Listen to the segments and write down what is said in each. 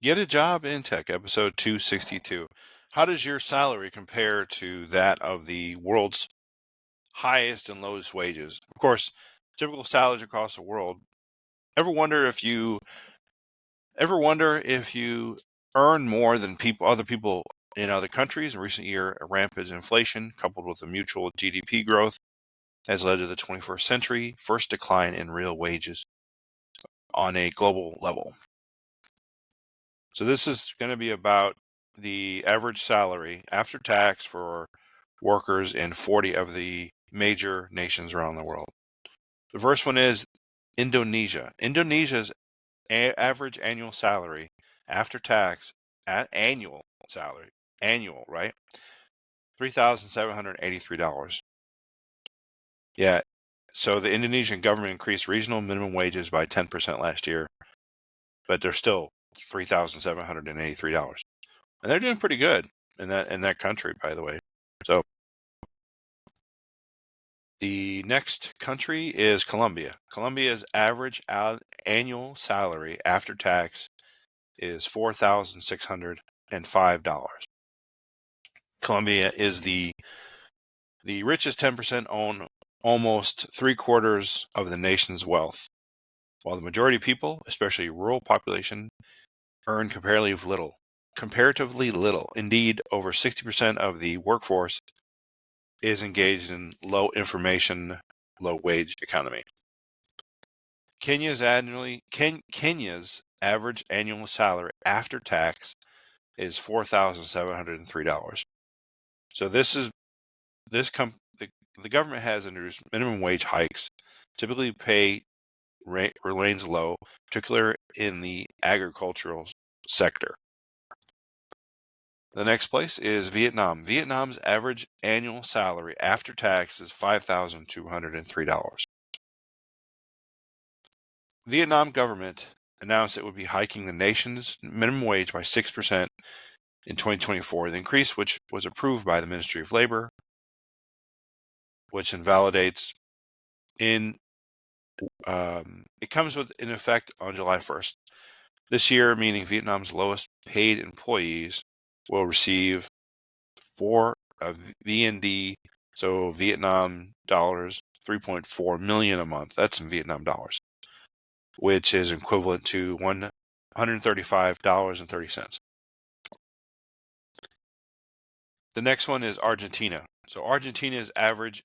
Get a Job in Tech, episode 262. How does your salary compare to that of the world's highest and lowest wages? Of course, typical salaries across the world. Ever wonder if you earn more than other people in other countries? In recent year, a rampant inflation coupled with a mutual GDP growth has led to the 21st century first decline in real wages on a global level. So this is going to be about the average salary after tax for workers in 40 of the major nations around the world. The first one is Indonesia. Indonesia's average annual salary after tax annual, right? $3,783. Yeah. So the Indonesian government increased regional minimum wages by 10% last year, but they're still $3,783. And they're doing pretty good in that country, by the way. So the next country is Colombia. Colombia's average annual salary after tax is $4,605. Colombia is the richest 10% own almost 3/4 of the nation's wealth, while the majority of people, especially rural population, earn comparatively little. Indeed, over 60% of the workforce is engaged in low wage economy. Kenya's average annual salary after tax is $4,703. So the government has introduced minimum wage hikes. Typically, pay remains low, particularly in the agricultural sector. The next place is Vietnam. Vietnam's average annual salary after tax is $5,203. Vietnam government announced it would be hiking the nation's minimum wage by 6% in 2024. The increase, which was approved by the Ministry of Labor, which invalidates it comes in effect on July 1st. This year, meaning Vietnam's lowest paid employees will receive VND, so Vietnam dollars, 3.4 million a month. That's in Vietnam dollars, which is equivalent to $135.30. The next one is Argentina. So Argentina's average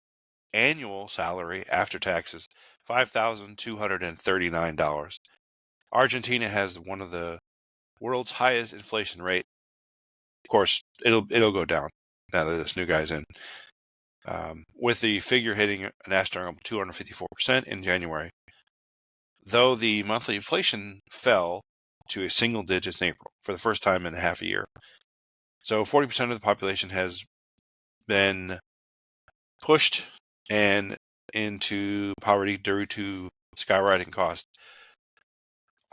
annual salary after taxes, $5,239. Argentina has one of the world's highest inflation rate. Of course, it'll go down now that this new guy's in. With the figure hitting an astronomical 254% in January, though the monthly inflation fell to a single digits in April for the first time in half a year. So 40% of the population has been pushed and into poverty due to skyrocketing costs.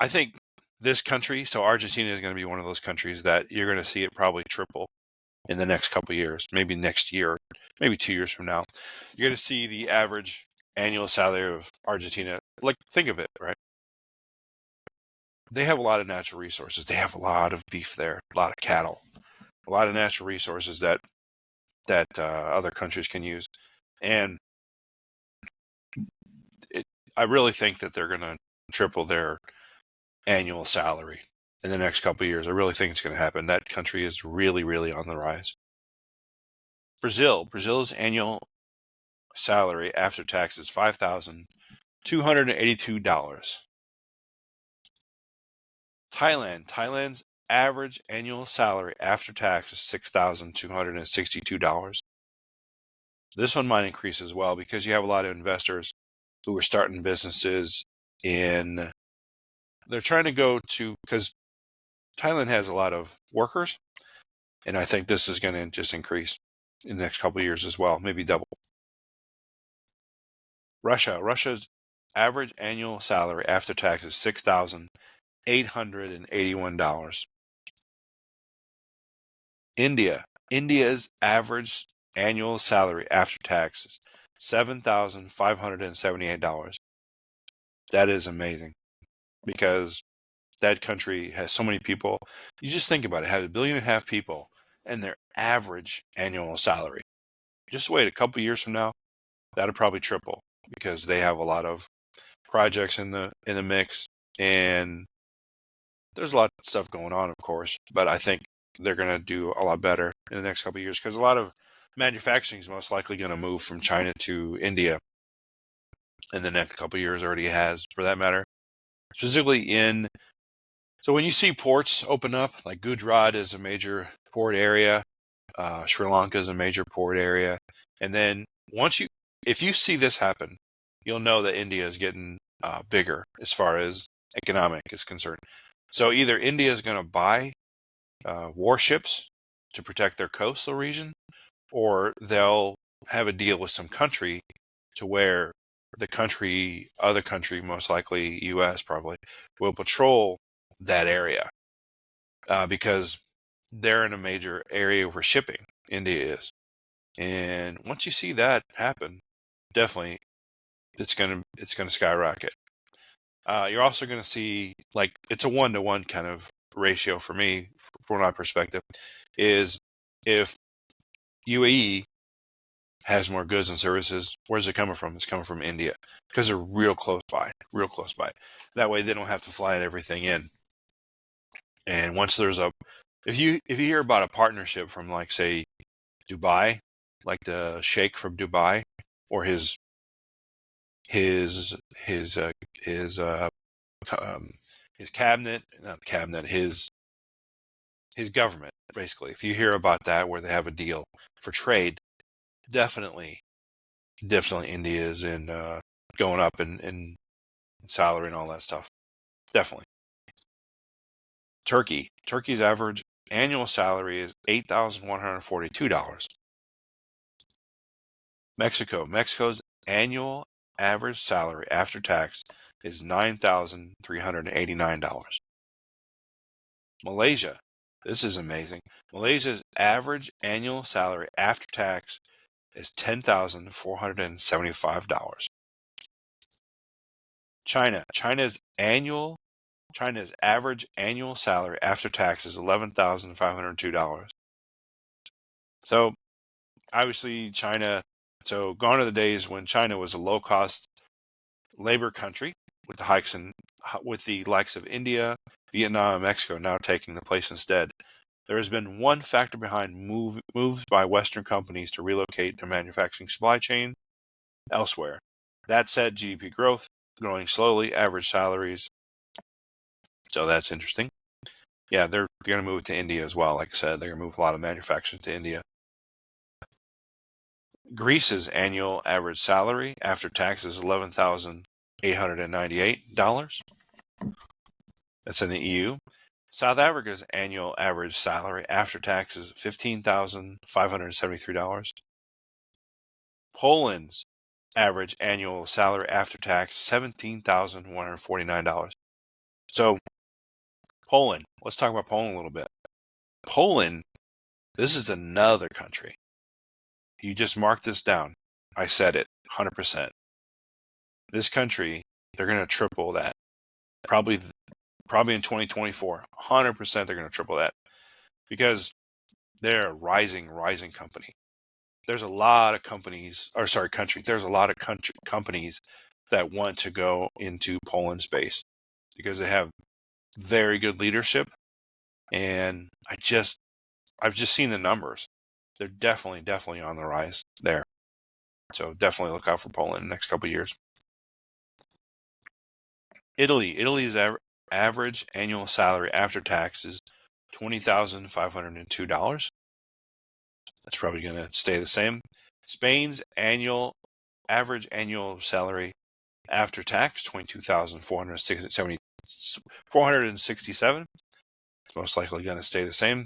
I think this country, so Argentina, is going to be one of those countries that you're going to see it probably triple in the next couple of years, maybe next year, maybe 2 years from now. You're going to see the average annual salary of Argentina. Like, think of it, right? They have a lot of natural resources. They have a lot of beef there, a lot of cattle, a lot of natural resources that other countries can use. And I really think that they're going to triple their annual salary in the next couple of years. I really think it's going to happen. That country is really, really on the rise. Brazil's annual salary after tax is $5,282. Thailand's average annual salary after tax is $6,262. This one might increase as well because you have a lot of investors who are starting businesses they're trying to go to, because Thailand has a lot of workers, and I think this is going to just increase in the next couple of years as well, maybe double. Russia's average annual salary after tax is $6,881. India's average annual salary after tax is $7,578. That is amazing because that country has so many people. You just think about it, have 1.5 billion people and their average annual salary. Just wait a couple years from now, that'll probably triple because they have a lot of projects in the mix, and there's a lot of stuff going on, of course, but I think they're going to do a lot better in the next couple of years because a lot of manufacturing is most likely going to move from China to India in the next couple of years, already has, for that matter. Specifically so when you see ports open up, like Gujarat is a major port area, Sri Lanka is a major port area, and then if you see this happen, you'll know that India is getting bigger as far as economic is concerned. So either India is going to buy warships to protect their coastal region, or they'll have a deal with some country to where other country, most likely U.S. probably, will patrol that area because they're in a major area for shipping. India is, and once you see that happen, definitely it's gonna skyrocket. You're also going to see, like, it's a 1-to-1 kind of ratio for me, from my perspective, is if UAE has more goods and services, where's it coming from? It's coming from India because they're real close by. That way they don't have to fly everything in. And once if you hear about a partnership from, like, say, Dubai, like the Sheikh from Dubai, or his cabinet, not cabinet, his government, basically. If you hear about that, where they have a deal for trade, definitely India is going up in salary and all that stuff. Definitely. Turkey's average annual salary is $8,142. Mexico's annual average salary after tax is $9,389. Malaysia, this is amazing. Malaysia's average annual salary after tax is $10,475. China's average annual salary after tax is $11,502. So obviously China. So gone are the days when China was a low-cost labor country with the likes of India, Vietnam, and Mexico now taking the place instead. There has been one factor behind moves by Western companies to relocate their manufacturing supply chain elsewhere. That said, GDP growth growing slowly, average salaries. So that's interesting. Yeah, they're going to move to India as well. Like I said, they're going to move a lot of manufacturing to India. Greece's annual average salary after tax is $11,898. That's in the EU. South Africa's annual average salary after tax is $15,573. Poland's average annual salary after tax $17,149. So Poland, let's talk about Poland a little bit. Poland, this is another country. You just mark this down. I said it, 100%. This country, they're going to triple that. Probably in 2024, 100% they're going to triple that because they're a rising company. There's a lot of countries. There's a lot of companies that want to go into Poland space because they have very good leadership, and I've just seen the numbers. They're definitely on the rise there. So definitely look out for Poland in the next couple of years. Italy's average annual salary after tax is $20,502. That's probably going to stay the same. Spain's average annual salary after tax, $22,467. It's most likely going to stay the same.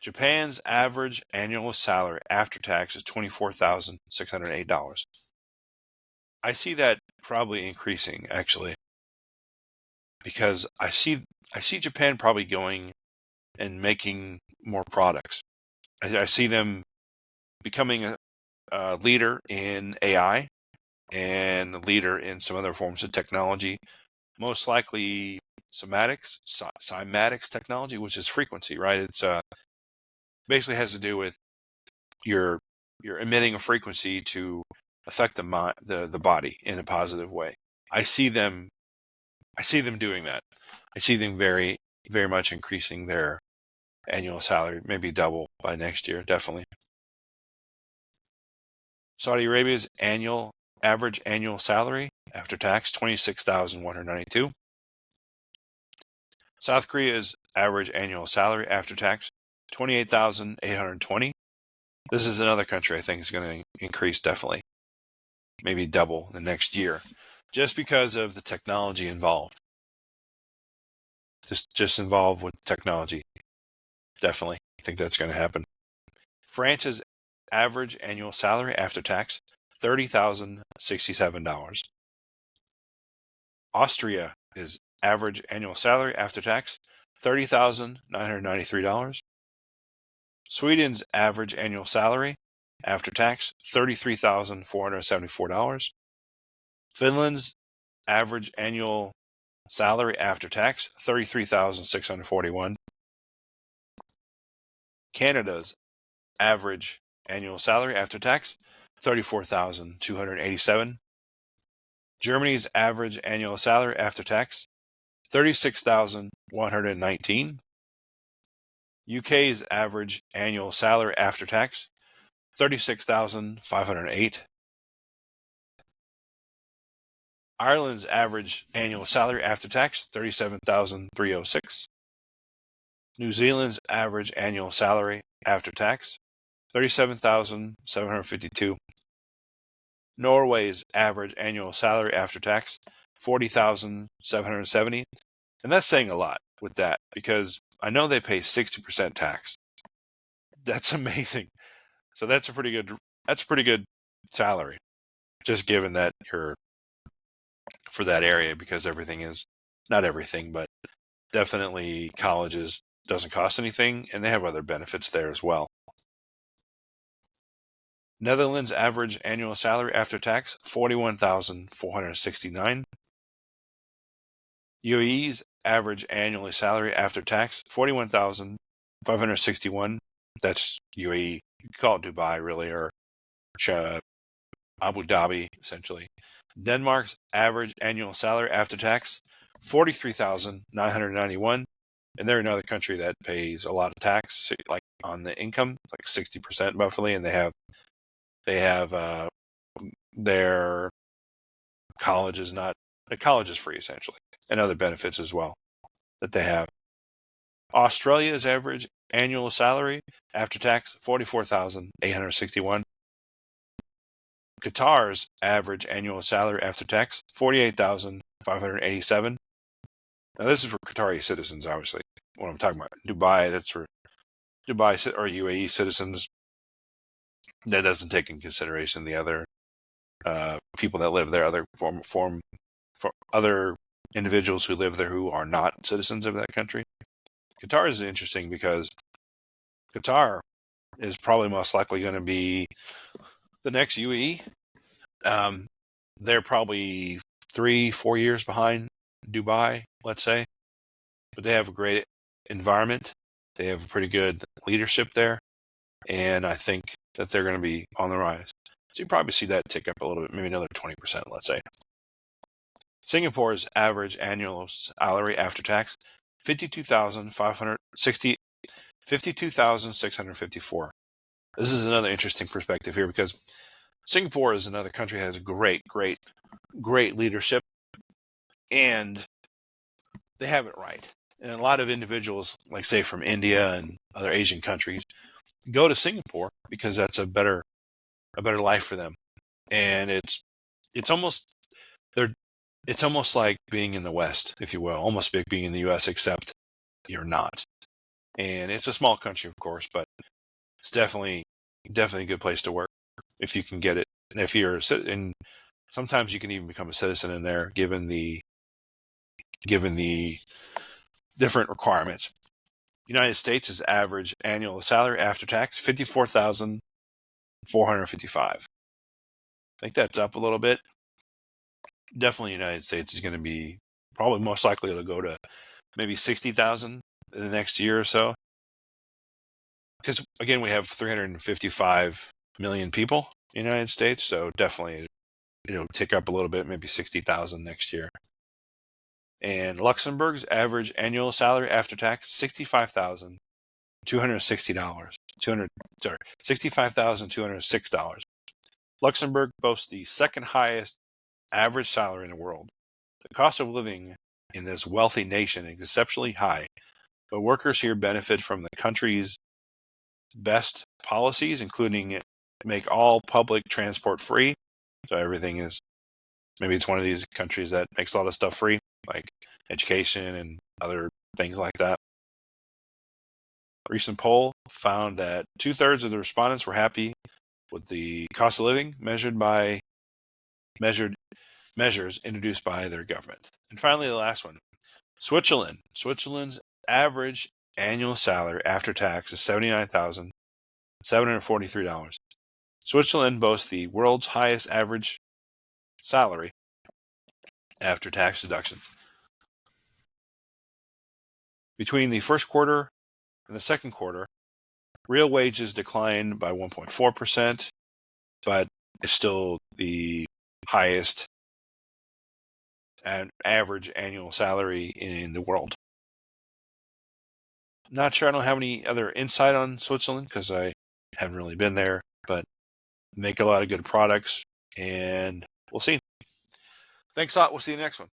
Japan's average annual salary after tax is $24,608. I see that probably increasing, actually, because I see Japan probably going and making more products. I see them becoming a leader in AI and a leader in some other forms of technology. Most likely cymatics technology, which is frequency, right? It's basically has to do with you're emitting a frequency to affect the body in a positive way. I see them doing that. I see them very, very much increasing their annual salary, maybe double by next year, definitely. Saudi Arabia's average annual salary after tax, $26,192. South Korea's average annual salary after tax, $28,820. This is another country I think is going to increase definitely, maybe double the next year, just because of the technology involved. Just involved with technology. Definitely, I think that's going to happen. France's average annual salary after tax, $30,067. Austria is average annual salary after tax, $30,993. Sweden's average annual salary after tax, $33,474. Finland's average annual salary after tax, $33,641. Canada's average annual salary after tax, $34,287. Germany's average annual salary after tax, $36,119. UK's average annual salary after tax, $36,508. Ireland's average annual salary after tax, $37,306. New Zealand's average annual salary after tax, $37,752. Norway's average annual salary after tax, $40,770. And that's saying a lot with that, because I know they pay 60% tax. That's amazing. So that's a pretty good salary, just given that you're for that area, because everything is, not everything, but definitely colleges doesn't cost anything, and they have other benefits there as well. Netherlands' average annual salary after tax, $41,469. UAE's average annual salary after tax, $41,561. That's UAE. You could call it Dubai, really, or Abu Dhabi, essentially. Denmark's average annual salary after tax, $43,991. And they're another country that pays a lot of tax, like on the income, like 60% roughly, and they have their college is free essentially, and other benefits as well that they have. Australia's average annual salary after tax, $44,861. Qatar's average annual salary after tax, $48,587. Now this is for Qatari citizens, obviously. What I'm talking about, Dubai, that's for Dubai or UAE citizens. That doesn't take in consideration the other people that live there, other for other individuals who live there who are not citizens of that country. Qatar is interesting because Qatar is probably most likely going to be the next UAE. They're probably 3-4 years behind Dubai, let's say, but they have a great environment. They have pretty good leadership there, and I think that they're going to be on the rise. So you probably see that tick up a little bit, maybe another 20%, let's say. Singapore's average annual salary after tax, $52,654. This is another interesting perspective here, because Singapore is another country that has great leadership, and they have it right. And a lot of individuals, like say from India and other Asian countries, go to Singapore because that's a better life for them. And it's almost like being in the West, if you will, almost like being in the U.S., except you're not. And it's a small country, of course, but it's definitely a good place to work if you can get it. And if you're and sometimes you can even become a citizen in there, given the different requirements. United States' average annual salary after tax, $54,455. I think that's up a little bit. Definitely United States is going to be probably most likely it'll go to maybe 60,000 in the next year or so. Because again, we have 355 million people in the United States, so definitely it'll tick up a little bit, maybe 60,000 next year. And Luxembourg's average annual salary after tax, $65,260. $65,206. Luxembourg boasts the second highest average salary in the world. The cost of living in this wealthy nation is exceptionally high, but workers here benefit from the country's best policies, including make all public transport free. So everything is, maybe it's one of these countries that makes a lot of stuff free, like education and other things like that. A recent poll found that 2/3 of the respondents were happy with the cost of living measures introduced by their government. And finally, the last one, Switzerland. Switzerland's average annual salary after tax is $79,743. Switzerland boasts the world's highest average salary after tax deductions. Between the first quarter and the second quarter, real wages declined by 1.4%, but it's still the highest average annual salary in the world. Not sure, I don't have any other insight on Switzerland because I haven't really been there, but make a lot of good products, and we'll see. Thanks a lot. We'll see you next one.